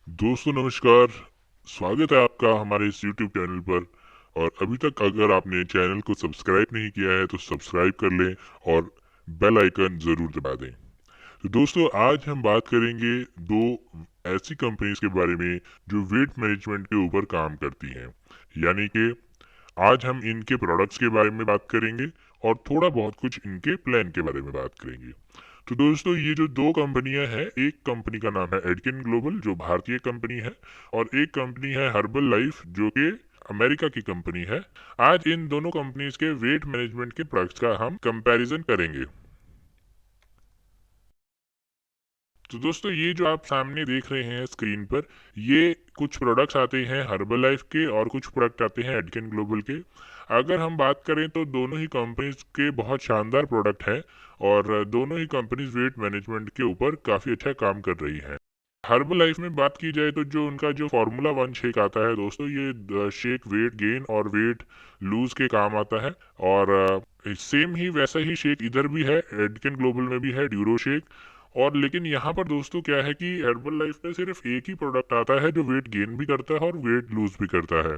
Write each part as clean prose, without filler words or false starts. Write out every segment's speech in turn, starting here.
दोस्तों नमस्कार। स्वागत है आपका हमारे इस YouTube चैनल पर। और अभी तक अगर आपने चैनल को सब्सक्राइब नहीं किया है तो सब्सक्राइब कर लें और बेल आइकन ज़रूर दबा दें। तो दोस्तों आज हम बात करेंगे दो ऐसी कंपनीज के बारे में जो वेट मैनेजमेंट के ऊपर काम करती हैं। यानी कि आज हम इनके प्रोडक्ट्स के बारे में बात करेंगे और थोड़ा बहुत कुछ इनके प्लान के बारे में बात करेंगे। तो दोस्तों ये जो दो कंपनियां हैं, एक कंपनी का नाम है एडकिन ग्लोबल जो भारतीय कंपनी है, और एक कंपनी है हर्बल लाइफ जो कि अमेरिका की कंपनी है। आज इन दोनों कंपनीज के वेट मैनेजमेंट के प्रोडक्ट्स का हम कंपैरिजन करेंगे। तो दोस्तों ये जो आप सामने देख रहे हैं स्क्रीन पर, ये कुछ प्रोडक्ट्स आते हैं हर्बल लाइफ के और कुछ प्रोडक्ट आते हैं एडकिन ग्लोबल के। अगर हम बात करें तो दोनों ही कंपनीज के बहुत शानदार प्रोडक्ट हैं और दोनों ही कंपनीज वेट मैनेजमेंट के ऊपर काफ़ी अच्छा काम कर रही हैं। हर्बल लाइफ में बात की जाए तो जो उनका जो फार्मूला वन शेक आता है दोस्तों, ये शेक वेट गेन और वेट लूज के काम आता है। और सेम ही वैसा ही शेक इधर भी है, एडकिन ग्लोबल में भी है, ड्यूरो शेक। और लेकिन यहाँ पर दोस्तों क्या है कि हर्बल लाइफ में सिर्फ एक ही प्रोडक्ट आता है जो वेट गेन भी करता है और वेट लूज भी करता है।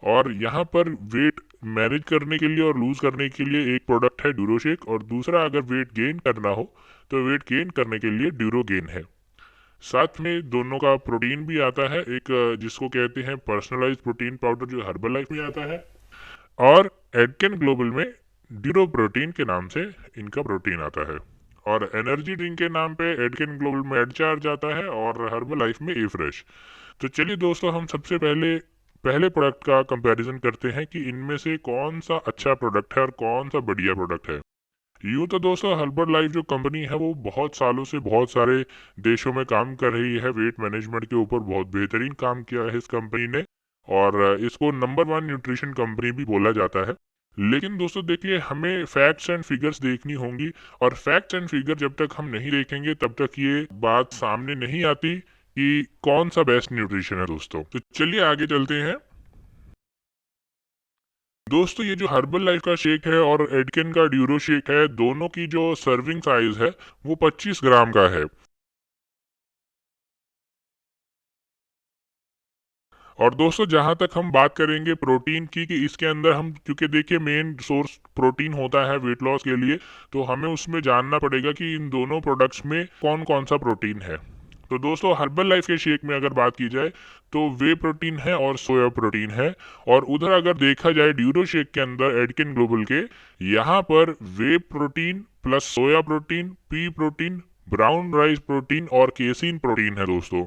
और यहाँ पर वेट मैनेज करने के लिए और लूज करने के लिए एक प्रोडक्ट है ड्यूरोशेक, और दूसरा अगर वेट गेन करना हो तो वेट गेन करने के लिए ड्यूरो गेन है। साथ में दोनों का प्रोटीन भी आता है, एक जिसको कहते हैं पर्सनलाइज प्रोटीन पाउडर जो हर्बल लाइफ में आता है, और एडकेन ग्लोबल में ड्यूरो प्रोटीन के नाम से इनका प्रोटीन आता है। और एनर्जी ड्रिंक के नाम पे एडकेन ग्लोबल में एड चार्ज आता है और हर्बल लाइफ में ए फ्रेश। तो चलिए दोस्तों हम सबसे पहले पहले प्रोडक्ट का कंपैरिजन करते हैं कि इनमें से कौन सा अच्छा प्रोडक्ट है और कौन सा बढ़िया प्रोडक्ट है। यूँ तो दोस्तों हर्बल लाइफ जो कंपनी है वो बहुत सालों से बहुत सारे देशों में काम कर रही है, वेट मैनेजमेंट के ऊपर बहुत बेहतरीन काम किया है इस कंपनी ने। और इसको नंबर वन न्यूट्रिशन कंपनी भी बोला जाता है। लेकिन दोस्तों देखिए, हमें फैक्ट्स एंड फिगर्स देखनी होंगी, और फैक्ट्स एंड फिगर जब तक हम नहीं देखेंगे तब तक ये बात सामने नहीं आती कि कौन सा बेस्ट न्यूट्रिशन है दोस्तों। तो चलिए आगे चलते हैं। दोस्तों ये जो हर्बल लाइफ का शेक है और एडकिन का ड्यूरो शेक है, दोनों की जो सर्विंग साइज है वो 25 ग्राम का है। और दोस्तों जहां तक हम बात करेंगे प्रोटीन की कि इसके अंदर हम, क्योंकि देखिए मेन सोर्स प्रोटीन होता है वेट लॉस के लिए, तो हमें उसमें जानना पड़ेगा कि इन दोनों प्रोडक्ट्स में कौन कौन सा प्रोटीन है। तो दोस्तों हर्बल लाइफ के शेक में अगर बात की जाए तो वे प्रोटीन है और सोया प्रोटीन है। और उधर अगर देखा जाए ड्यूरो शेक के अंदर एडकिन ग्लोबल के, यहाँ पर whey protein plus soya protein, pea protein, brown rice protein और केसीन प्रोटीन है दोस्तों।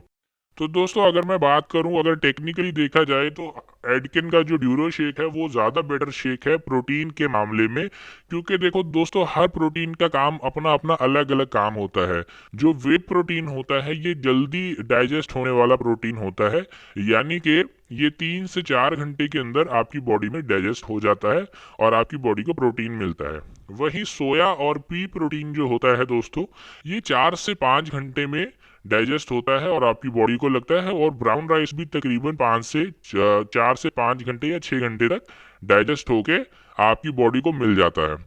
तो दोस्तों अगर मैं बात करूं, अगर टेक्निकली देखा जाए तो एडकिन का जो ड्यूरो शेक है वो ज़्यादा बेटर शेक है प्रोटीन के मामले में। क्योंकि देखो दोस्तों, हर प्रोटीन का काम अपना अपना अलग अलग काम होता है। जो वे प्रोटीन होता है ये जल्दी डाइजेस्ट होने वाला प्रोटीन होता है, यानी कि ये 3 से 4 घंटे के अंदर आपकी बॉडी में डाइजेस्ट हो जाता है और आपकी बॉडी को प्रोटीन मिलता है। वहीं सोया और पी प्रोटीन जो होता है दोस्तों, ये 4 से 5 घंटे में डाइजेस्ट होता है और आपकी बॉडी को लगता है। और ब्राउन राइस भी तकरीबन 4 से 5 घंटे या 6 घंटे तक डाइजेस्ट होके आपकी बॉडी को मिल जाता है।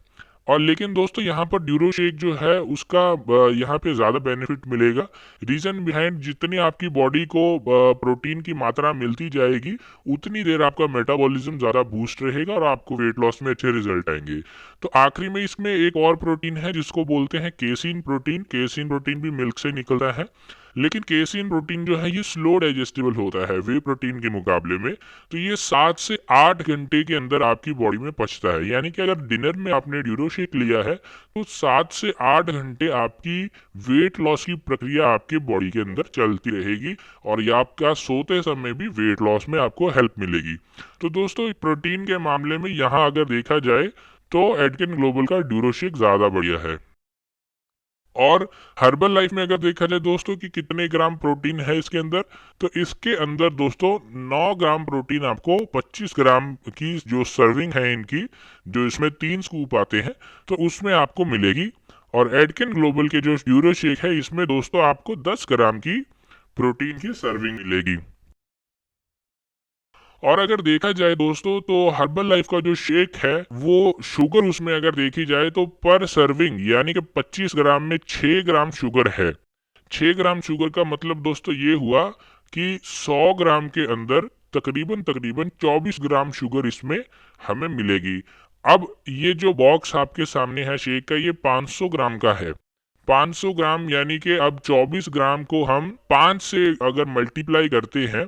और लेकिन दोस्तों यहाँ पर ड्यूरो शेक जो है उसका यहाँ पे ज़्यादा बेनिफिट मिलेगा। रीज़न बिहाइंड, जितनी आपकी बॉडी को प्रोटीन की मात्रा मिलती जाएगी उतनी देर आपका मेटाबॉलिज्म ज़्यादा बूस्ट रहेगा और आपको वेट लॉस में अच्छे रिजल्ट आएंगे। तो आखिरी में इसमें एक और प्रोटीन है जिसको बोलते हैं केसीन प्रोटीन। केसीन प्रोटीन भी मिल्क से निकलता है, लेकिन केसीन प्रोटीन जो है ये स्लो डाइजेस्टिबल होता है वे प्रोटीन के मुकाबले में। तो ये 7 से 8 घंटे के अंदर आपकी बॉडी में पचता है, यानी कि अगर डिनर में आपने ड्यूरो शेक लिया है तो 7 से 8 घंटे आपकी वेट लॉस की प्रक्रिया आपके बॉडी के अंदर चलती रहेगी और ये आपका सोते समय भी वेट लॉस में आपको हेल्प मिलेगी। तो दोस्तों प्रोटीन के मामले में यहाँ अगर देखा जाए तो एडकिन ग्लोबल का ड्यूरो शेक ज़्यादा बढ़िया है। और हर्बल लाइफ में अगर देखा जाए दोस्तों कि कितने ग्राम प्रोटीन है इसके अंदर, तो इसके अंदर दोस्तों 9 ग्राम प्रोटीन आपको 25 ग्राम की जो सर्विंग है इनकी, जो इसमें 3 स्कूप आते हैं, तो उसमें आपको मिलेगी। और एडकिन ग्लोबल के जो ड्यूरो शेक है इसमें दोस्तों आपको 10 ग्राम की प्रोटीन की सर्विंग मिलेगी। और अगर देखा जाए दोस्तों तो हर्बल लाइफ का जो शेक है वो शुगर उसमें अगर देखी जाए तो पर सर्विंग यानी कि 25 ग्राम में 6 ग्राम शुगर है। 6 ग्राम शुगर का मतलब दोस्तों ये हुआ कि 100 ग्राम के अंदर तकरीबन तकरीबन 24 ग्राम शुगर इसमें हमें मिलेगी। अब ये जो बॉक्स आपके सामने है शेक का, ये 500 ग्राम का है। 500 ग्राम यानी कि अब 24 ग्राम को हम 5 से अगर मल्टीप्लाई करते हैं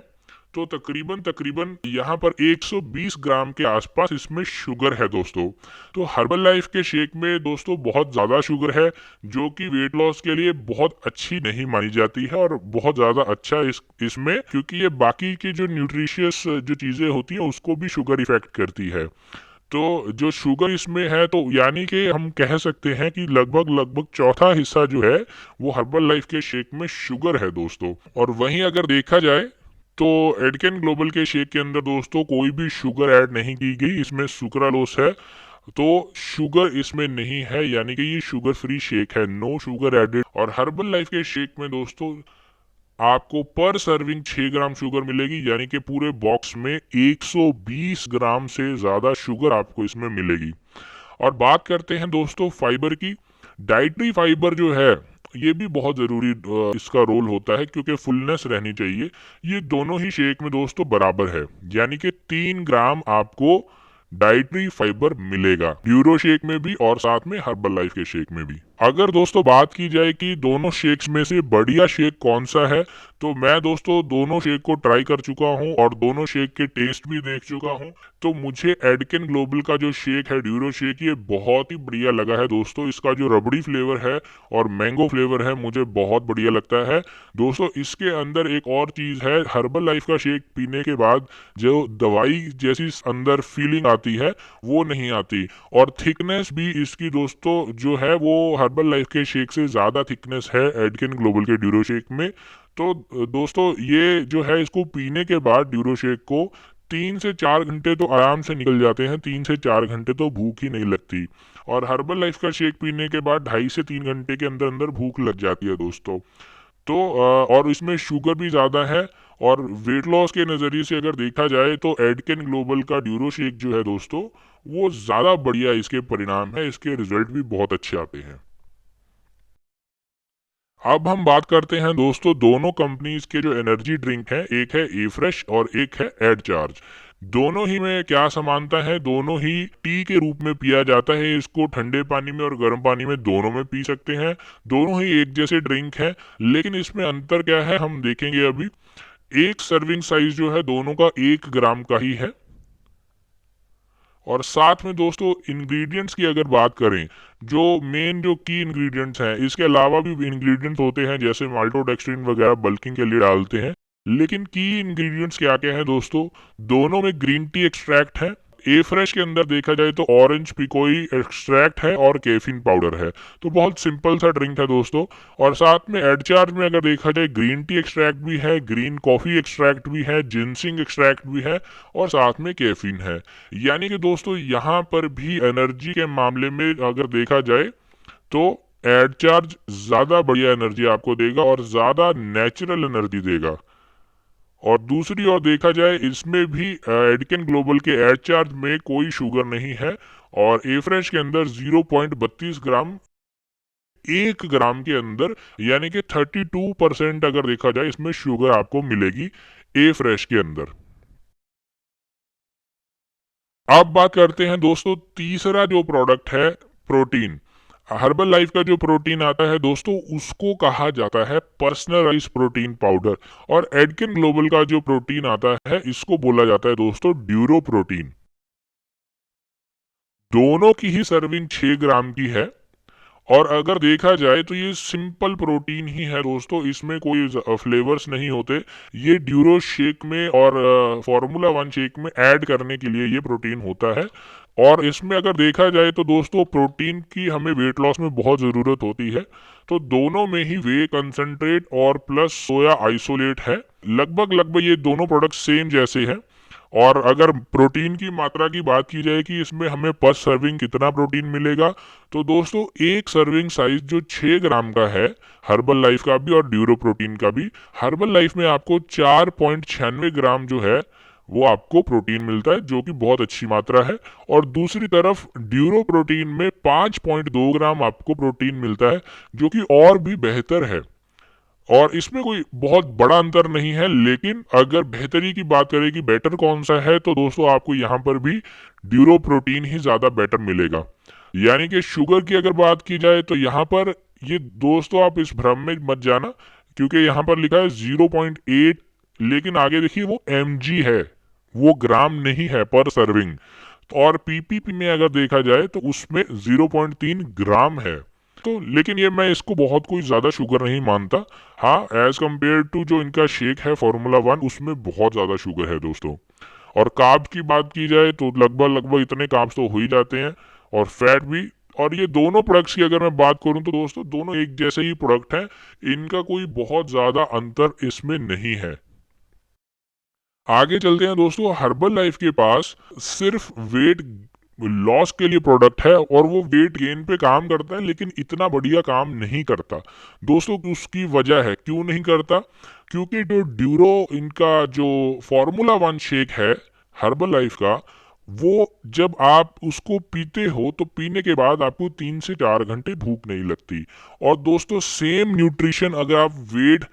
तो तकरीबन तकरीबन यहाँ पर 120 ग्राम के आसपास इसमें शुगर है दोस्तों। तो हर्बल लाइफ के शेक में दोस्तों बहुत ज़्यादा शुगर है, जो कि वेट लॉस के लिए बहुत अच्छी नहीं मानी जाती है और बहुत ज़्यादा अच्छा इसमें, क्योंकि ये बाकी की जो न्यूट्रिशियस जो चीज़ें होती हैं उसको भी शुगर इफेक्ट करती है। तो जो शुगर इसमें है, तो यानी कि हम कह सकते हैं कि लगभग लगभग चौथा हिस्सा जो है वो हर्बल लाइफ के शेक में शुगर है दोस्तों। और वहीं अगर देखा जाए तो एडकेन ग्लोबल के शेक के अंदर दोस्तों कोई भी शुगर ऐड नहीं की गई, इसमें सुक्रालोस है, तो शुगर इसमें नहीं है, यानी कि ये शुगर फ्री शेक है, नो शुगर एडेड। और हर्बल लाइफ के शेक में दोस्तों आपको पर सर्विंग 6 ग्राम शुगर मिलेगी, यानी कि पूरे बॉक्स में 120 ग्राम से ज्यादा शुगर आपको इसमें मिलेगी। और बात करते हैं दोस्तों फाइबर की। डाइटरी फाइबर जो है ये भी बहुत जरूरी इसका रोल होता है, क्योंकि फुलनेस रहनी चाहिए। ये दोनों ही शेक में दोस्तों बराबर है, यानी कि 3 ग्राम आपको डाइटरी फाइबर मिलेगा ड्यूरो शेक में भी और साथ में हर्बल लाइफ के शेक में भी। अगर दोस्तों बात की जाए कि दोनों शेक्स में से बढ़िया शेक कौन सा है, तो मैं दोस्तों दोनों शेक को ट्राई कर चुका हूं और दोनों शेक के टेस्ट भी देख चुका हूं। तो मुझे एडकेन ग्लोबल का जो शेक है ड्यूरो शेक, ये बहुत ही बढ़िया लगा है दोस्तों। इसका जो रबड़ी फ्लेवर है और मैंगो फ्लेवर है मुझे बहुत बढ़िया लगता है दोस्तों। इसके अंदर एक और चीज है, हर्बल लाइफ का शेक पीने के बाद जो दवाई जैसी अंदर फीलिंग आती है वो नहीं आती, और थिकनेस भी इसकी दोस्तों जो है वो हर्बल लाइफ के शेक से ज्यादा थिकनेस है एडकेन ग्लोबल के ड्यूरो शेक में। तो दोस्तों ये जो है इसको पीने के बाद ड्यूरो शेक को 3 से 4 घंटे तो आराम से निकल जाते हैं, 3 से 4 घंटे तो भूख ही नहीं लगती। और हर्बल लाइफ का शेक पीने के बाद 2.5 से 3 घंटे के अंदर अंदर भूख लग जाती है दोस्तों। तो और इसमें शुगर भी ज़्यादा है। और वेट लॉस के नज़रिए से अगर देखा जाए तो एडकेन ग्लोबल का ड्यूरो शेक जो है दोस्तों वो ज़्यादा बढ़िया इसके परिणाम है, इसके रिजल्ट भी बहुत अच्छे आते हैं। अब हम बात करते हैं दोस्तों दोनों कंपनीज के जो एनर्जी ड्रिंक हैं, एक है ए फ्रेश और एक है एड चार्ज। दोनों ही में क्या समानता है, दोनों ही टी के रूप में पिया जाता है। इसको ठंडे पानी में और गर्म पानी में दोनों में पी सकते हैं। दोनों ही एक जैसे ड्रिंक है, लेकिन इसमें अंतर क्या है हम देखेंगे अभी। एक सर्विंग साइज जो है दोनों का 1 ग्राम का ही है। और साथ में दोस्तों इंग्रेडिएंट्स की अगर बात करें, जो मेन जो की इंग्रेडिएंट्स हैं, इसके अलावा भी इंग्रेडिएंट्स होते हैं जैसे माल्टोडेक्सट्रिन वगैरह बल्किंग के लिए डालते हैं, लेकिन की इंग्रेडिएंट्स क्या क्या है दोस्तों, दोनों में ग्रीन टी एक्सट्रैक्ट है। ए फ्रेश के अंदर देखा जाए तो ऑरेंज पिकोई एक्सट्रैक्ट है और कैफीन पाउडर है। तो बहुत सिंपल सा ड्रिंक है दोस्तों। और साथ में एडचार्ज में अगर देखा जाए ग्रीन टी एक्सट्रैक्ट भी है, ग्रीन कॉफी एक्सट्रैक्ट भी है, जिनसिंग एक्सट्रैक्ट भी है और साथ में कैफीन है। यानी कि दोस्तों यहाँ पर भी एनर्जी के मामले में अगर देखा जाए तो एडचार्ज ज्यादा बढ़िया एनर्जी आपको देगा और ज्यादा नेचुरल एनर्जी देगा। और दूसरी ओर देखा जाए इसमें भी एडकेन ग्लोबल के एड चार्ज में कोई शुगर नहीं है, और ए फ्रेश के अंदर 0.32 ग्राम 1 ग्राम के अंदर, यानी कि 32% अगर देखा जाए इसमें शुगर आपको मिलेगी ए फ्रेश के अंदर। अब बात करते हैं दोस्तों तीसरा जो प्रोडक्ट है, प्रोटीन। हर्बल लाइफ का जो प्रोटीन आता है दोस्तों उसको कहा जाता है पर्सनलाइज प्रोटीन पाउडर, और एडकिन ग्लोबल का जो प्रोटीन आता है इसको बोला जाता है दोस्तों ड्यूरो प्रोटीन। दोनों की ही सर्विंग 6 ग्राम की है। और अगर देखा जाए तो ये सिंपल प्रोटीन ही है दोस्तों, इसमें कोई फ्लेवर्स नहीं होते। ये ड्यूरो शेक में और फार्मूला वन शेक में ऐड करने के लिए ये प्रोटीन होता है। और इसमें अगर देखा जाए तो दोस्तों प्रोटीन की हमें वेट लॉस में बहुत ज़रूरत होती है। तो दोनों में ही वे कंसंट्रेट और प्लस सोया आइसोलेट है। लगभग लगभग ये दोनों प्रोडक्ट सेम जैसे हैं। और अगर प्रोटीन की मात्रा की बात की जाए कि इसमें हमें पर सर्विंग कितना प्रोटीन मिलेगा, तो दोस्तों एक सर्विंग साइज जो 6 ग्राम का है हर्बल लाइफ का भी और ड्यूरो प्रोटीन का भी, हर्बल लाइफ में आपको 4.96 ग्राम जो है वो आपको प्रोटीन मिलता है, जो कि बहुत अच्छी मात्रा है। और दूसरी तरफ ड्यूरो प्रोटीन में 5.2 ग्राम आपको प्रोटीन मिलता है, जो कि और भी बेहतर है। और इसमें कोई बहुत बड़ा अंतर नहीं है, लेकिन अगर बेहतरी की बात करें कि बेटर कौन सा है, तो दोस्तों आपको यहाँ पर भी ड्यूरो प्रोटीन ही ज्यादा बेटर मिलेगा। यानी कि शुगर की अगर बात की जाए तो यहाँ पर ये दोस्तों आप इस भ्रम में मत जाना, क्योंकि यहाँ पर लिखा है 0.8, लेकिन आगे देखिए वो mg है, वो ग्राम नहीं है पर सर्विंग। और पीपीपी में अगर देखा जाए तो उसमें 0.3 ग्राम है। तो लेकिन ये मैं इसको बहुत कोई ज्यादा शुगर नहीं मानता। हाँ, एज कम्पेयर टू जो इनका शेक है फॉर्मूला वन, उसमें बहुत ज्यादा शुगर है दोस्तों। और कार्ब की बात की जाए तो लगभग लगभग इतने कार्ब्स तो हो ही जाते हैं, और फैट भी। और ये दोनों प्रोडक्ट्स की अगर मैं बात करूं तो दोस्तों दोनों एक जैसे ही प्रोडक्ट हैं, इनका कोई बहुत ज्यादा अंतर इसमें नहीं है। आगे चलते हैं दोस्तों, हर्बल लाइफ के पास सिर्फ वेट लॉस के लिए प्रोडक्ट है, और वो वेट गेन पे काम करता है, लेकिन इतना बढ़िया काम नहीं करता दोस्तों। उसकी वजह है क्यों नहीं करता, क्योंकि जो ड्यूरो इनका जो फॉर्मूला वन शेक है हर्बल लाइफ का, वो जब आप उसको पीते हो तो पीने के बाद आपको 3 से 4 घंटे भूख नहीं लगती। और दोस्तों सेम न्यूट्रिशन अगर आप वेट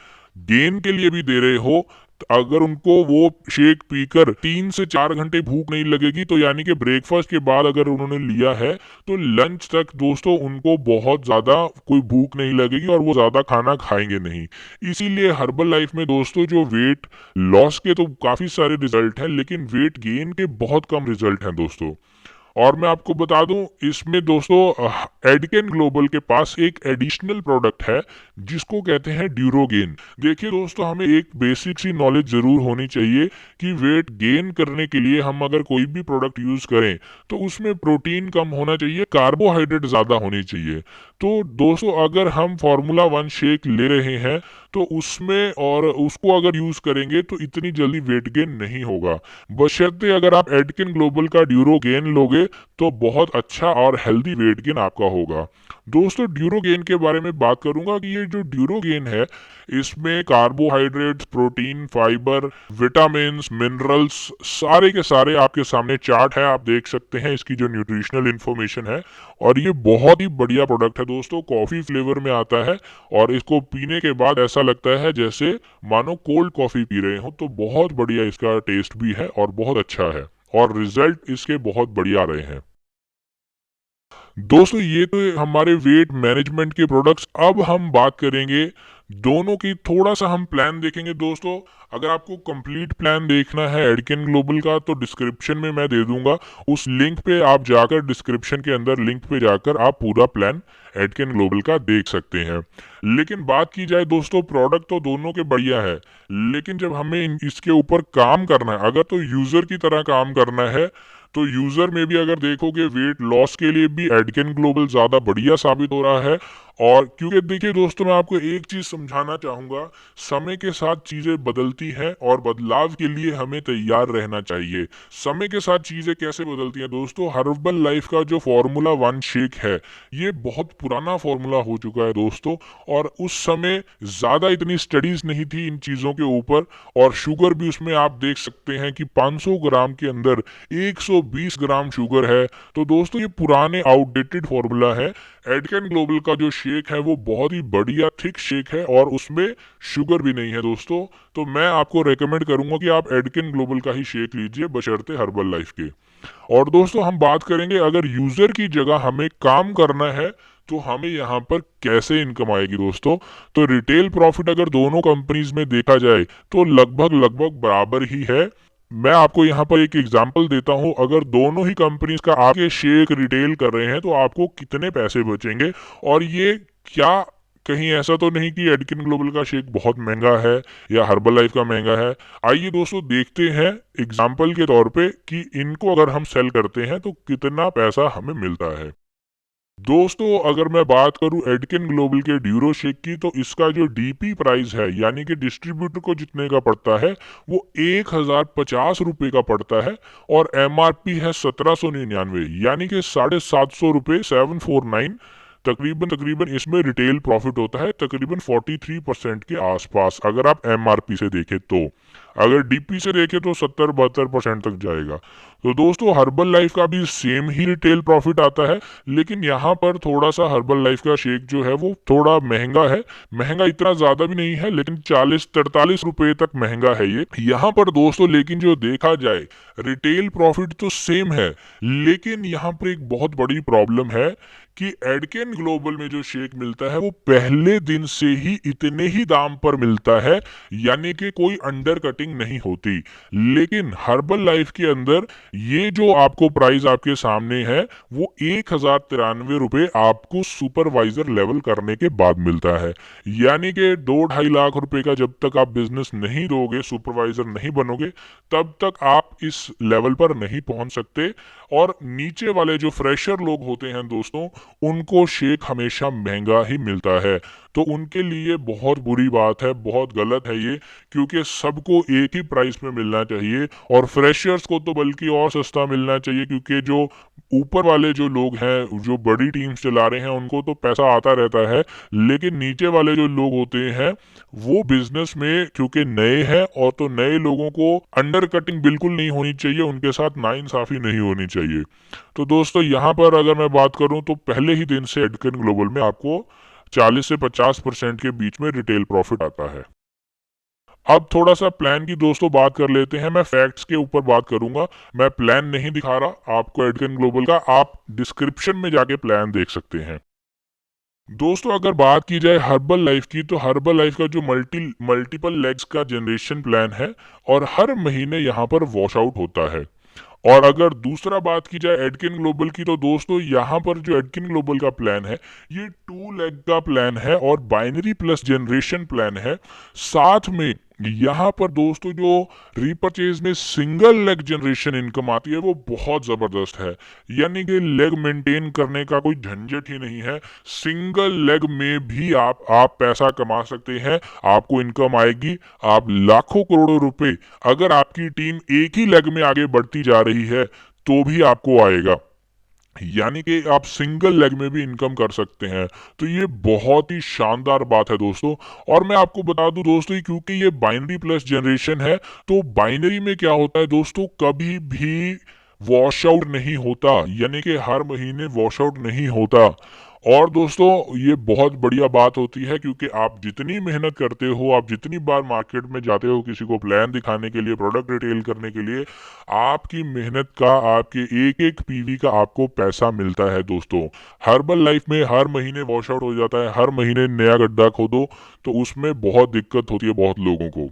गेन के लिए भी दे रहे हो, तो अगर उनको वो शेक पीकर 3 से 4 घंटे भूख नहीं लगेगी, तो यानी कि ब्रेकफास्ट के बाद अगर उन्होंने लिया है तो लंच तक दोस्तों उनको बहुत ज्यादा कोई भूख नहीं लगेगी, और वो ज्यादा खाना खाएंगे नहीं। इसीलिए हर्बल लाइफ में दोस्तों जो वेट लॉस के तो काफी सारे रिजल्ट हैं, लेकिन वेट गेन के बहुत कम रिजल्ट हैं दोस्तों। और मैं आपको बता दूं, इसमें दोस्तों एडकेन ग्लोबल के पास एक एडिशनल प्रोडक्ट है जिसको कहते हैं ड्यूरोगेन। देखिए दोस्तों, हमें एक बेसिक सी नॉलेज जरूर होनी चाहिए कि वेट गेन करने के लिए हम अगर कोई भी प्रोडक्ट यूज करें तो उसमें प्रोटीन कम होना चाहिए, कार्बोहाइड्रेट ज्यादा होनी चाहिए। तो दोस्तों अगर हम फार्मूला वन शेक ले रहे हैं तो उसमें और उसको अगर यूज करेंगे तो इतनी जल्दी वेट गेन नहीं होगा, बशर्ते अगर आप एडकिन ग्लोबल का ड्यूरो गेन लोगे तो बहुत अच्छा और हेल्दी वेट गेन आपका होगा। दोस्तों ड्यूरो गेन के बारे में बात करूंगा कि ये जो ड्यूरो गेन है, इसमें carbohydrates, protein, fibre, vitamin, minerals सारे के सारे आपके सामने चार्ट है, आप देख सकते हैं इसकी जो न्यूट्रिशनल इंफॉर्मेशन है। और ये बहुत ही बढ़िया प्रोडक्ट है दोस्तों, कॉफी फ्लेवर में आता है, और इसको पीने के बाद ऐसा लगता है जैसे मानो कोल्ड कॉफी पी रहे हो। तो बहुत बढ़िया इसका टेस्ट भी है और बहुत अच्छा है, और रिजल्ट इसके बहुत बढ़िया रहे हैं दोस्तों। ये तो हमारे वेट मैनेजमेंट के प्रोडक्ट्स। अब हम बात करेंगे दोनों की, थोड़ा सा हम प्लान देखेंगे दोस्तों। अगर आपको कंप्लीट प्लान देखना है एडकिन ग्लोबल का तो डिस्क्रिप्शन में मैं दे दूंगा, उस लिंक पे आप जाकर, डिस्क्रिप्शन के अंदर लिंक पे जाकर आप पूरा प्लान एडकिन ग्लोबल का देख सकते हैं। लेकिन बात की जाए दोस्तों, प्रोडक्ट तो दोनों के बढ़िया है, लेकिन जब हमें इसके ऊपर काम करना है, अगर तो यूजर की तरह काम करना है, तो यूजर में भी अगर देखोगे वेट लॉस के लिए भी एडकिन ग्लोबल ज्यादा बढ़िया साबित हो रहा है। और क्योंकि देखिए दोस्तों, मैं आपको एक चीज समझाना चाहूंगा, समय के साथ चीजें बदलती हैं और बदलाव के लिए हमें तैयार रहना चाहिए। समय के साथ चीजें कैसे बदलती हैं दोस्तों, हर्बल लाइफ का जो फॉर्मूला वन शेक है ये बहुत पुराना फॉर्मूला हो चुका है दोस्तों, और उस समय ज्यादा इतनी स्टडीज नहीं थी इन चीजों के ऊपर, और शुगर भी उसमें आप देख सकते हैं कि 500 ग्राम के अंदर 120 ग्राम शुगर है। तो दोस्तों ये पुराने आउटडेटेड फॉर्मूला है। एडकेन ग्लोबल का जो शेक है वो बहुत ही बढ़िया थिक शेक है, और उसमें शुगर भी नहीं है दोस्तों। तो मैं आपको रेकमेंड करूंगा कि आप एडकेन ग्लोबल का ही शेक लीजिए, बशर्ते हर्बल लाइफ के। और दोस्तों हम बात करेंगे, अगर यूजर की जगह हमें काम करना है तो हमें यहाँ पर कैसे इनकम आएगी दोस्तों। तो रिटेल प्रॉफिट अगर दोनों कंपनीज में देखा जाए तो लगभग लगभग बराबर ही है। मैं आपको यहाँ पर एक एग्जांपल देता हूँ, अगर दोनों ही कंपनीज का आपके शेक रिटेल कर रहे हैं तो आपको कितने पैसे बचेंगे। और ये क्या कहीं ऐसा तो नहीं कि एडकिन ग्लोबल का शेक बहुत महंगा है या हर्बल लाइफ का महंगा है। आइए दोस्तों देखते हैं एग्जाम्पल के तौर पे कि इनको अगर हम सेल करते हैं तो कितना पैसा हमें मिलता है। दोस्तों अगर मैं बात करूं एडकिन ग्लोबल के ड्यूरो शेक की, तो इसका जो डीपी प्राइस है यानी कि डिस्ट्रीब्यूटर को जितने का पड़ता है वो 1050 रुपये का पड़ता है, और एमआरपी है 1799, यानी कि 750 रुपये, 749। तकरीबन तकरीबन इसमें रिटेल प्रॉफिट होता है तकरीबन 43% के आसपास, अगर आप एमआरपी से देखें तो। अगर डीपी से देखें तो 70-72% तक जाएगा। तो दोस्तों हर्बल लाइफ का भी सेम ही रिटेल प्रॉफिट आता है, लेकिन यहाँ पर थोड़ा सा हर्बल लाइफ का शेक जो है वो थोड़ा महंगा है। महंगा इतना ज्यादा भी नहीं है, लेकिन 40-43 रुपए तक महंगा है ये यहाँ पर दोस्तों। लेकिन जो देखा जाए रिटेल प्रॉफिट तो सेम है, लेकिन यहाँ पर एक बहुत बड़ी प्रॉब्लम है कि एडकेन ग्लोबल में जो शेक मिलता है वो पहले दिन से ही इतने ही दाम पर मिलता है, यानी कि कोई अंडर कटिंग नहीं होती। लेकिन हर्बल लाइफ के अंदर ये जो आपको प्राइस आपके सामने है वो 1093 रुपए आपको सुपरवाइजर लेवल करने के बाद मिलता है। यानी कि 2-2.5 लाख रुपए का जब तक आप बिजनेस नहीं दोगे, सुपरवाइजर नहीं बनोगे, तब तक आप इस लेवल पर नहीं पहुंच सकते। और नीचे वाले जो फ्रेशर लोग होते हैं दोस्तों, उनको शेक हमेशा महंगा ही मिलता है। तो उनके लिए बहुत बुरी बात है, बहुत गलत है ये, क्योंकि सबको एक ही प्राइस में मिलना चाहिए। और फ्रेशर्स को तो बल्कि और सस्ता मिलना चाहिए, क्योंकि जो ऊपर वाले जो लोग हैं, जो बड़ी टीम्स चला रहे हैं, उनको तो पैसा आता रहता है, लेकिन नीचे वाले जो लोग होते हैं वो बिजनेस में क्योंकि नए हैं, और तो नए लोगों को अंडर कटिंग बिल्कुल नहीं होनी चाहिए, उनके साथ नाइंसाफी नहीं होनी चाहिए। तो दोस्तों यहाँ पर अगर मैं बात करूं तो पहले ही दिन से एडकेन ग्लोबल में आपको 40 से 50% के बीच में रिटेल प्रॉफिट आता है। अब थोड़ा सा प्लान की दोस्तों बात कर लेते हैं। मैं फैक्ट्स के ऊपर बात करूंगा, मैं प्लान नहीं दिखा रहा आपको एडकेन ग्लोबल का, आप डिस्क्रिप्शन में जाके प्लान देख सकते हैं। दोस्तों अगर बात की जाए हर्बल लाइफ की, तो हर्बल लाइफ का जो मल्टीपल लेग्स का जनरेशन प्लान है, और हर महीने यहाँ पर वॉश आउट होता है। और अगर दूसरा बात की जाए एडकिन ग्लोबल की, तो दोस्तों यहाँ पर जो एडकिन ग्लोबल का प्लान है ये 2 लेग का प्लान है और बाइनरी प्लस जनरेशन प्लान है। साथ में यहाँ पर दोस्तों जो रिपर्चेज में सिंगल लेग जनरेशन इनकम आती है वो बहुत जबरदस्त है। यानी कि लेग मेंटेन करने का कोई झंझट ही नहीं है, सिंगल लेग में भी आप पैसा कमा सकते हैं, आपको इनकम आएगी। आप लाखों करोड़ों रुपए, अगर आपकी टीम एक ही लेग में आगे बढ़ती जा रही है तो भी आपको आएगा। यानी कि आप सिंगल लेग में भी इनकम कर सकते हैं। तो ये बहुत ही शानदार बात है दोस्तों। और मैं आपको बता दूं दोस्तों, क्योंकि ये बाइनरी प्लस जनरेशन है, तो बाइनरी में क्या होता है दोस्तों, कभी भी वॉश आउट नहीं होता, यानी कि हर महीने वॉश आउट नहीं होता। और दोस्तों ये बहुत बढ़िया बात होती है, क्योंकि आप जितनी मेहनत करते हो, आप जितनी बार मार्केट में जाते हो किसी को प्लान दिखाने के लिए, प्रोडक्ट रिटेल करने के लिए, आपकी मेहनत का, आपके एक एक पीवी का आपको पैसा मिलता है दोस्तों। हर्बल लाइफ में हर महीने वॉश आउट हो जाता है, हर महीने नया गड्ढा खोदो, तो उसमें बहुत दिक्कत होती है बहुत लोगों को।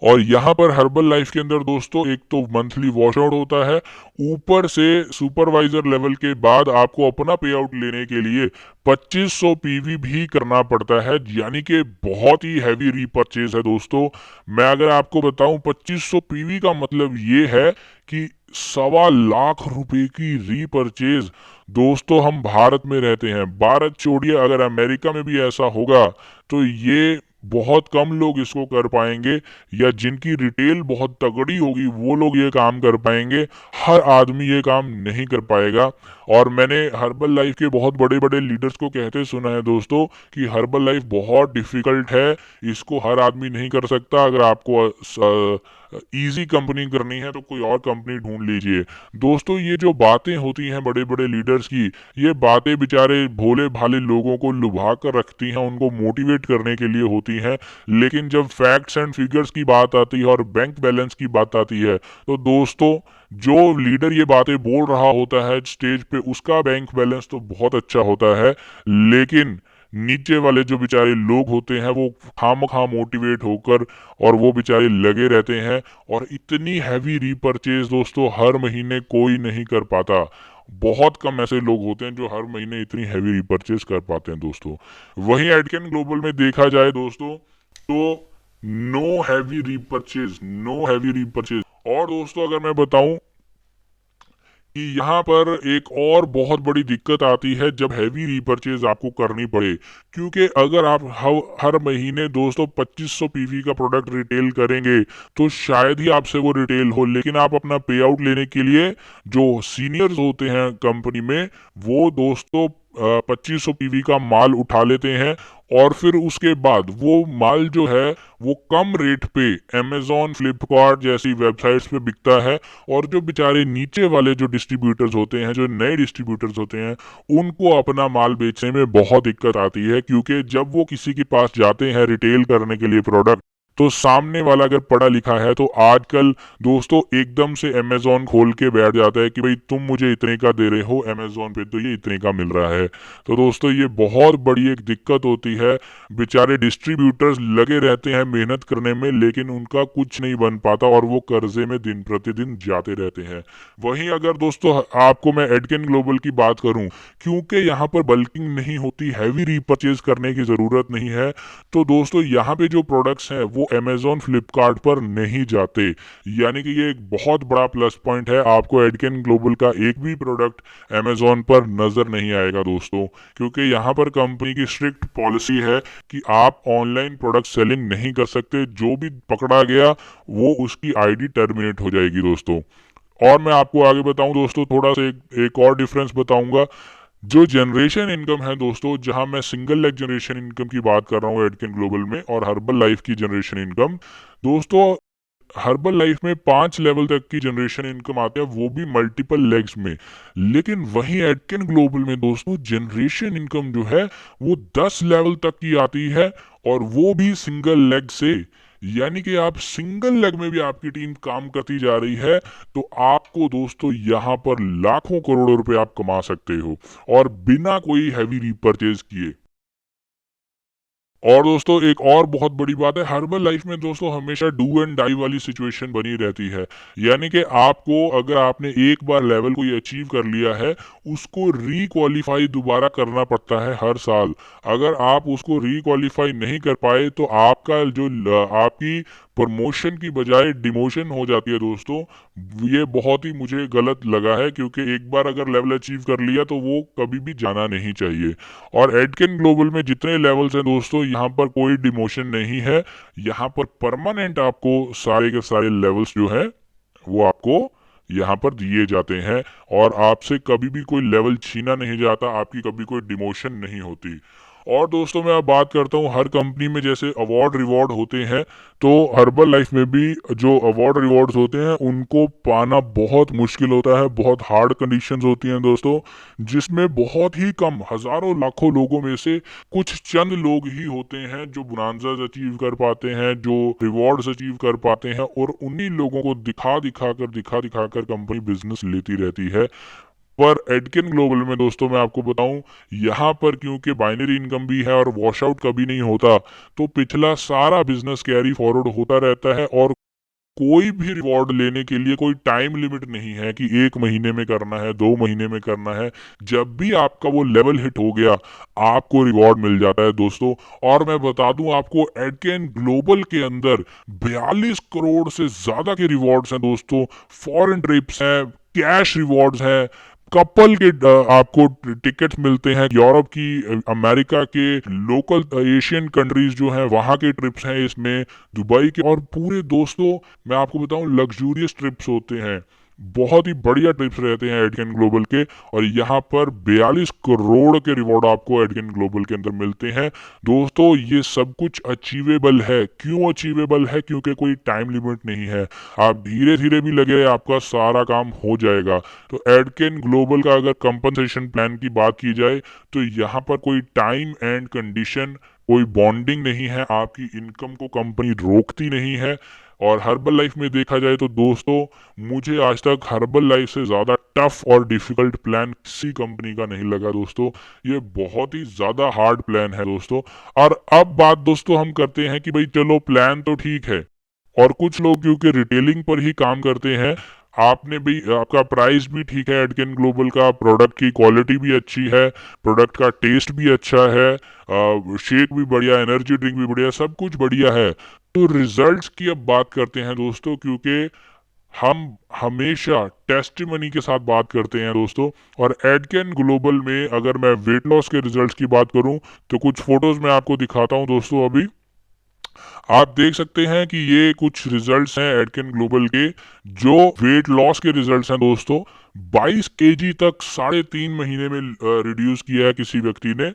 और यहाँ पर हर्बल लाइफ के अंदर दोस्तों एक तो मंथली वॉश आउट होता है, ऊपर से सुपरवाइजर लेवल के बाद आपको अपना पे आउट लेने के लिए 2500 पीवी भी करना पड़ता है, यानी कि बहुत ही हैवी रीपरचेज है दोस्तों। मैं अगर आपको बताऊं 2500 पीवी का मतलब ये है कि 1.25 लाख रुपए की रीपरचेज। दोस्तों हम भारत में रहते हैं, भारत छोड़िए, अगर अमेरिका में भी ऐसा होगा तो ये बहुत कम लोग इसको कर पाएंगे, या जिनकी रिटेल बहुत तगड़ी होगी वो लोग ये काम कर पाएंगे। हर आदमी ये काम नहीं कर पाएगा। और मैंने हर्बल लाइफ के बहुत बड़े बड़े लीडर्स को कहते सुना है दोस्तों कि हर्बल लाइफ बहुत डिफिकल्ट है, इसको हर आदमी नहीं कर सकता। अगर आपको इजी कंपनी करनी है तो कोई और कंपनी ढूंढ लीजिए। दोस्तों ये जो बातें होती हैं बड़े बड़े लीडर्स की, ये बातें बेचारे भोले भाले लोगों को लुभा कर रखती हैं, उनको मोटिवेट करने के लिए होती हैं। लेकिन जब फैक्ट्स एंड फिगर्स की बात आती है और बैंक बैलेंस की बात आती है, तो दोस्तों जो लीडर ये बातें बोल रहा होता है स्टेज पे, उसका बैंक बैलेंस तो बहुत अच्छा होता है, लेकिन नीचे वाले जो बेचारे लोग होते हैं वो खामखा मोटिवेट होकर और वो बेचारे लगे रहते हैं। और इतनी हैवी रीपरचेज दोस्तों हर महीने कोई नहीं कर पाता। बहुत कम ऐसे लोग होते हैं जो हर महीने इतनी हैवी रीपरचेज कर पाते हैं दोस्तों। वहीं एडकेन ग्लोबल में देखा जाए दोस्तों तो know heavy repurchase, know heavy repurchase. और दोस्तों अगर मैं बताऊं कि यहाँ पर एक और बहुत बड़ी दिक्कत आती है जब हैवी रीपरचेज आपको करनी पड़े, क्योंकि अगर आप हर महीने दोस्तों 2500 पीवी का प्रोडक्ट रिटेल करेंगे तो शायद ही आपसे वो रिटेल हो, लेकिन आप अपना पे आउट लेने के लिए जो सीनियर्स होते हैं कंपनी में, वो दोस्तों 2500 पीवी का माल उठा लेते हैं और फिर उसके बाद वो माल जो है वो कम रेट पे अमेजोन फ्लिपकार्ट जैसी वेबसाइट्स पे बिकता है। और जो बेचारे नीचे वाले जो डिस्ट्रीब्यूटर्स होते हैं, जो नए डिस्ट्रीब्यूटर्स होते हैं, उनको अपना माल बेचने में बहुत दिक्कत आती है, क्योंकि जब वो किसी के पास जाते हैं रिटेल करने के लिए प्रोडक्ट, तो सामने वाला अगर पढ़ा लिखा है तो आजकल दोस्तों एकदम से अमेजोन खोल के बैठ जाता है कि भाई तुम मुझे इतने का दे रहे हो अमेजोन पे, तो ये इतने का मिल रहा है। तो दोस्तों ये बहुत बड़ी एक दिक्कत होती है। बेचारे डिस्ट्रीब्यूटर्स लगे रहते हैं मेहनत करने में, लेकिन उनका कुछ नहीं बन पाता और वो कर्जे में दिन प्रतिदिन जाते रहते हैं। वहीं अगर दोस्तों आपको मैं एडकेन ग्लोबल की बात करूं, क्योंकि यहाँ पर बल्किंग नहीं होती, हैवी रीपर्चेज करने की जरूरत नहीं है, तो दोस्तों यहाँ पे जो प्रोडक्ट्स हैं वो अमेजोन फ्लिपकार्ट पर नहीं जाते। यानी कि ये एक बहुत बड़ा प्लस पॉइंट है। आपको एडकेन ग्लोबल का एक भी प्रोडक्ट अमेजोन पर नजर नहीं आएगा दोस्तों, क्योंकि यहाँ पर कंपनी की स्ट्रिक्ट पॉलिसी है कि आप ऑनलाइन प्रोडक्ट सेलिंग नहीं कर सकते। जो भी पकड़ा गया वो उसकी आईडी टर्मिनेट हो जाएगी दोस्तों। और मैं आपको आगे बताऊं दोस्तों, थोड़ा सा एक और डिफरेंस बताऊंगा। जो जनरेशन इनकम है दोस्तों, जहां मैं सिंगल लेग जनरेशन इनकम की बात कर रहा हूँ एडकेन ग्लोबल में, और हर्बल लाइफ की जनरेशन इनकम, दोस्तों हर्बल लाइफ में 5 लेवल तक की जनरेशन इनकम आती है, वो भी मल्टीपल लेग्स में। लेकिन वहीं एडकेन ग्लोबल में दोस्तों जनरेशन इनकम जो है वो 10 लेवल तक की आती है, और वो भी सिंगल लेग से। यानी कि आप सिंगल लेग में भी आपकी टीम काम करती जा रही है, तो आपको दोस्तों यहाँ पर लाखों करोड़ों रुपए आप कमा सकते हो, और बिना कोई हैवी रीपरचेज किए। और दोस्तों एक और बहुत बड़ी बात है, हर्बल लाइफ में दोस्तों हमेशा डू एंड डाई वाली सिचुएशन बनी रहती है। यानी कि आपको, अगर आपने एक बार लेवल कोई अचीव कर लिया है, उसको रीक्वालिफाई दोबारा करना पड़ता है हर साल। अगर आप उसको रीक्वालिफाई नहीं कर पाए तो आपका जो आपकी प्रमोशन की बजाय डिमोशन हो जाती है दोस्तों। ये बहुत ही मुझे गलत लगा है, क्योंकि एक बार अगर लेवल अचीव कर लिया तो वो कभी भी जाना नहीं चाहिए। और एडकेन ग्लोबल में जितने लेवल्स हैं दोस्तों, यहाँ पर कोई डिमोशन नहीं है। यहाँ पर परमानेंट आपको सारे के सारे लेवल्स जो है वो आपको यहाँ पर दिए जाते हैं, और आपसे कभी भी कोई लेवल छीना नहीं जाता, आपकी कभी कोई डिमोशन नहीं होती। और दोस्तों मैं अब बात करता हूँ, हर कंपनी में जैसे अवार्ड रिवॉर्ड होते हैं, तो हर्बल लाइफ में भी जो अवार्ड रिवॉर्ड्स होते हैं उनको पाना बहुत मुश्किल होता है। बहुत हार्ड कंडीशंस होती हैं दोस्तों, जिसमें बहुत ही कम, हजारों लाखों लोगों में से कुछ चंद लोग ही होते हैं जो बोनांजास अचीव कर पाते हैं, जो रिवॉर्ड्स अचीव कर पाते हैं, और उन्हीं लोगों को दिखा दिखा कर कंपनी बिजनेस लेती रहती है। पर एडकिन ग्लोबल में दोस्तों मैं आपको बताऊं, यहाँ पर क्योंकि बाइनरी इनकम भी है और वॉश आउट कभी नहीं होता, तो पिछला सारा बिजनेस कैरी फॉरवर्ड होता रहता है, और कोई भी रिवॉर्ड लेने के लिए कोई टाइम लिमिट नहीं है कि 1 महीने में करना है, 2 महीने में करना है। जब भी आपका वो लेवल हिट हो गया, आपको रिवॉर्ड मिल जाता है दोस्तों। और मैं बता दूं आपको, एडकेन ग्लोबल के अंदर 42 करोड़ से ज्यादा के रिवॉर्ड्स हैं दोस्तों। फॉरेन ट्रिप्स हैं, कैश रिवॉर्ड्स हैं, कपल के आपको टिकट्स मिलते हैं, यूरोप की, अमेरिका के, लोकल एशियन कंट्रीज जो हैं वहां के ट्रिप्स हैं इसमें, दुबई के, और पूरे दोस्तों मैं आपको बताऊं लग्जूरियस ट्रिप्स होते हैं। बहुत ही बढ़िया ट्रिप्स रहते हैं एडकेन ग्लोबल के, और यहाँ पर 42 करोड़ के रिवॉर्ड आपको एडकेन ग्लोबल के अंदर मिलते हैं दोस्तों। ये सब कुछ अचीवेबल है। क्यों अचीवेबल है? क्योंकि कोई टाइम लिमिट नहीं है। आप धीरे धीरे भी लगे, आपका सारा काम हो जाएगा। तो एडकेन ग्लोबल का अगर कंपनसेशन प्लान की बात की जाए, तो यहाँ पर कोई टाइम एंड कंडीशन, कोई बॉन्डिंग नहीं है। आपकी इनकम को कंपनी रोकती नहीं है। और हर्बल लाइफ में देखा जाए तो दोस्तों, मुझे आज तक हर्बल लाइफ से ज्यादा टफ और डिफिकल्ट प्लान किसी कंपनी का नहीं लगा दोस्तों। ये बहुत ही ज्यादा हार्ड प्लान है दोस्तों। और अब बात दोस्तों हम करते हैं कि भाई चलो प्लान तो ठीक है, और कुछ लोग क्योंकि रिटेलिंग पर ही काम करते हैं, आपने भी, आपका प्राइस भी ठीक है एडकेन ग्लोबल का, प्रोडक्ट की क्वालिटी भी अच्छी है, प्रोडक्ट का टेस्ट भी अच्छा है, शेक भी बढ़िया, एनर्जी ड्रिंक भी बढ़िया, सब कुछ बढ़िया है। तो रिजल्ट्स की अब बात करते हैं दोस्तों, क्योंकि हम हमेशा टेस्टिमनी के साथ बात करते हैं दोस्तों। और एडकेन ग्लोबल में अगर मैं वेट लॉस के रिजल्ट्स की बात करूं, तो कुछ फोटोज मैं आपको दिखाता हूं दोस्तों। अभी आप देख सकते हैं कि ये कुछ रिजल्ट्स हैं एडकेन ग्लोबल के, जो वेट लॉस के रिजल्ट्स हैं दोस्तों। 22 केजी तक 3.5 महीने में रिड्यूस किया है किसी व्यक्ति ने,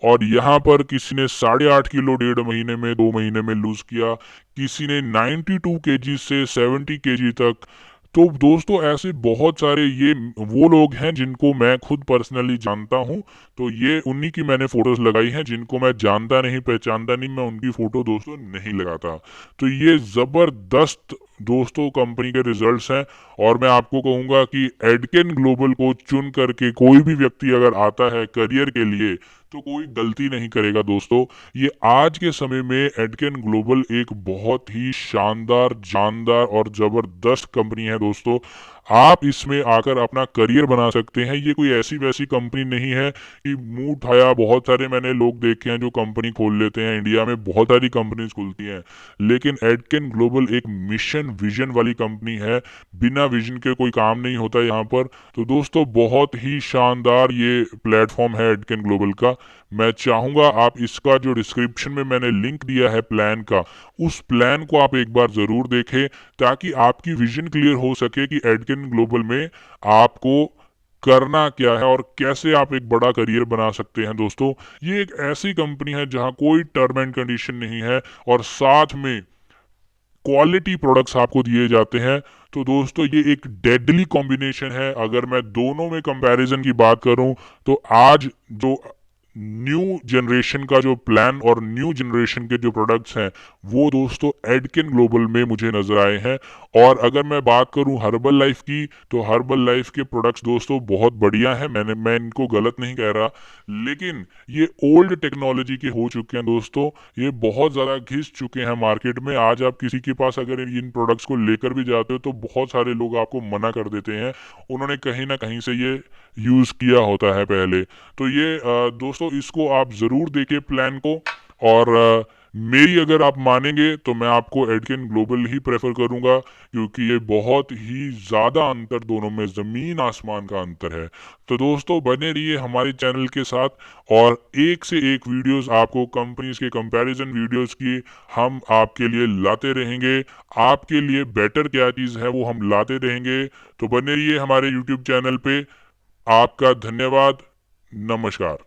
और यहाँ पर किसी ने 8.5 किलो 1.5 महीने में 2 महीने में लूज किया, किसी ने 92 kg से 70 kg तक। तो दोस्तों ऐसे बहुत सारे ये वो लोग हैं जिनको मैं खुद पर्सनली जानता हूँ। तो ये उन्हीं की मैंने फोटोज लगाई हैं, जिनको मैं जानता नहीं पहचानता नहीं, मैं उनकी फोटो दोस्तों नहीं लगाता। तो ये जबरदस्त दोस्तों कंपनी के रिजल्ट्स हैं। और मैं आपको कहूंगा कि एडकेन ग्लोबल को चुन करके कोई भी व्यक्ति अगर आता है करियर के लिए तो कोई गलती नहीं करेगा दोस्तों। ये आज के समय में एडकेन ग्लोबल एक बहुत ही शानदार, जानदार और जबरदस्त कंपनी है दोस्तों। आप इसमें आकर अपना करियर बना सकते हैं। ये कोई ऐसी वैसी कंपनी नहीं है कि मुंह उठाया, बहुत सारे मैंने लोग देखे हैं जो कंपनी खोल लेते हैं। इंडिया में बहुत सारी कंपनीज खुलती हैं, लेकिन एडकेन ग्लोबल एक मिशन विजन वाली कंपनी है। बिना विजन के कोई काम नहीं होता यहाँ पर। तो दोस्तों बहुत ही शानदार ये प्लेटफॉर्म है एडकेन ग्लोबल का। मैं चाहूंगा आप इसका जो डिस्क्रिप्शन में मैंने लिंक दिया है प्लान का, उस प्लान को आप एक बार जरूर देखें, ताकि आपकी विजन क्लियर हो सके कि एडकेन ग्लोबल में आपको करना क्या है और कैसे आप एक बड़ा करियर बना सकते हैं दोस्तों। ये एक ऐसी कंपनी है जहां कोई टर्म एंड कंडीशन नहीं है और साथ में क्वालिटी प्रोडक्ट्स आपको दिए जाते हैं। तो दोस्तों ये एक डेडली कॉम्बिनेशन है। अगर मैं दोनों में कंपैरिजन की बात करूं तो आज जो न्यू जनरेशन का जो प्लान और न्यू जनरेशन के जो प्रोडक्ट्स हैं वो दोस्तों एडकिन ग्लोबल में मुझे नजर आए हैं। और अगर मैं बात करूं हर्बल लाइफ की, तो हर्बल लाइफ के प्रोडक्ट्स दोस्तों बहुत बढ़िया हैं। मैं इनको गलत नहीं कह रहा, लेकिन ये ओल्ड टेक्नोलॉजी के हो चुके हैं दोस्तों। ये बहुत ज़्यादा घिस चुके हैं मार्केट में। आज आप किसी के पास अगर इन प्रोडक्ट्स को लेकर भी जाते हो तो बहुत सारे लोग आपको मना कर देते हैं, उन्होंने कहीं ना कहीं से ये यूज़ किया होता है पहले। तो ये दोस्तों इसको आप ज़रूर देखें प्लान को। और मेरी अगर आप मानेंगे तो मैं आपको एडकिन ग्लोबल ही प्रेफर करूंगा, क्योंकि ये बहुत ही ज़्यादा अंतर, दोनों में ज़मीन आसमान का अंतर है। तो दोस्तों बने रहिए हमारे चैनल के साथ, और एक से एक वीडियोस आपको कंपनीज के कंपैरिजन वीडियोस की हम आपके लिए लाते रहेंगे। आपके लिए बेटर क्या चीज़ है वो हम लाते रहेंगे। तो बने रहिए हमारे यूट्यूब चैनल पे। आपका धन्यवाद। नमस्कार।